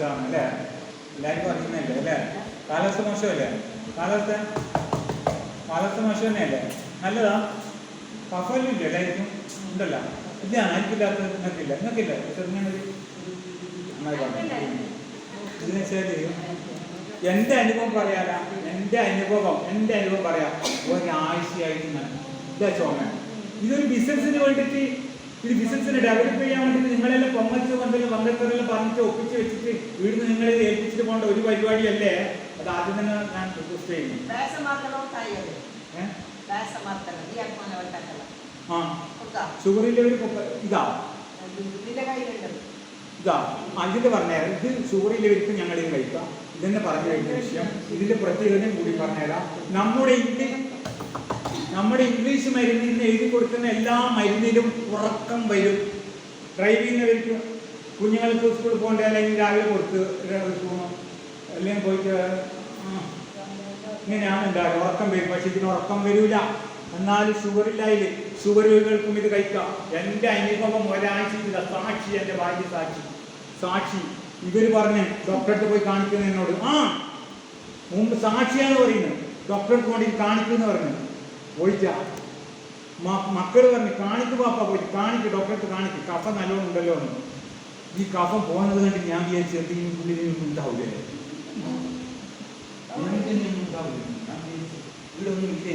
മോശമാണ് അല്ലേ? എല്ലാവർക്കും അറിയുന്നല്ലേ അല്ലേ? കാലാവസ്ഥ മോശമല്ലേ? കാലാവസ്ഥ മോശം തന്നെയല്ലേ? നല്ലതാ? കഫലും ഇല്ല എല്ലാവർക്കും ഉണ്ടല്ലോ. ഇല്ല എനിക്കില്ലാത്ത നിങ്ങൾക്കില്ല ചെറുങ്ങനൊരു നന്നായി പറഞ്ഞു. ഇതെന്ന് വെച്ചാൽ എൻ്റെ അനുഭവം പറയാനാ, എൻ്റെ അനുഭവം പറയാം. ഒരാഴ്ചയായിട്ട് ഇതാ ചോമ. ഇതൊരു ബിസിനസ്സിന് വേണ്ടിയിട്ട്, ഇത് ബിസിനസ്സിനെ ഡെവലപ്പ് ചെയ്യാൻ വേണ്ടിയിട്ട് നിങ്ങളെല്ലാം പൊമ്മച്ച് വന്നവരെല്ലാം പറഞ്ഞിട്ട് ഒപ്പിച്ച് വെച്ചിട്ട് വീടിന് നിങ്ങളെ ഏൽപ്പിച്ചിട്ട് പോകേണ്ട ഒരു പരിപാടിയല്ലേ? അത് ആദ്യം തന്നെ ഞാൻ റിക്വസ്റ്റ് ചെയ്യുന്നു. ഷുഗറിൻ്റെ ഒരു ഇതാ ഇതിന്റെ പറഞ്ഞുതരാം. ഇത് ഷുഗറില്ലവർക്ക് ഞങ്ങൾ ഇത് കഴിക്കാം. ഇതെന്നെ പറഞ്ഞു കഴിഞ്ഞ വിഷയം. ഇതിന്റെ പ്രത്യേകതയും കൂടി പറഞ്ഞുതരാം. നമ്മുടെ ഇംഗ്ലീഷ് മരുന്നിന് എഴുതി കൊടുക്കുന്ന എല്ലാ മരുന്നിലും ഉറക്കം വരും. ഡ്രൈവ് ചെയ്യുന്നവർക്ക്, കുഞ്ഞുങ്ങൾക്ക് സ്കൂളിൽ പോകേണ്ട, അല്ലെങ്കിൽ രാവിലെ കൊടുത്ത് അല്ലെങ്കിൽ പോയിട്ട് ഇങ്ങനെയാണ് ഉണ്ടാകുക, ഉറക്കം വരും. പക്ഷെ ഇതിന് ഉറക്കം വരില്ല. എന്നാലും ഷുഗറുകൾക്കും ഇത് കഴിക്കാം. എൻ്റെ അനുഭവം ഒരാഴ്ചയില്ല. സാക്ഷി, എൻ്റെ ഭാര്യ സാക്ഷി. ഇവർ പറഞ്ഞ് ഡോക്ടറെ പോയി കാണിക്കുന്ന എന്നോട്. മുമ്പ് സാക്ഷിയാണ് പറയുന്നത്. ഡോക്ടറെ കൊണ്ട് കാണിക്കുമെന്ന് പറഞ്ഞു. പോയിട്ടാ മക്കൾ പറഞ്ഞു കാണിക്ക് പാപ്പ, പോയി കാണിക്ക്, ഡോക്ടറെ കാണിക്ക്, കഫം നല്ലോണം ഉണ്ടല്ലോ എന്ന്. ഈ കഫം പോകുന്നത് കണ്ട് ഞാൻ വിചാരിച്ചു എന്തെങ്കിലും പുള്ളിനൊന്നും ഉണ്ടാവില്ലേ, ഇവിടെ ഒന്നും ഇല്ലേ,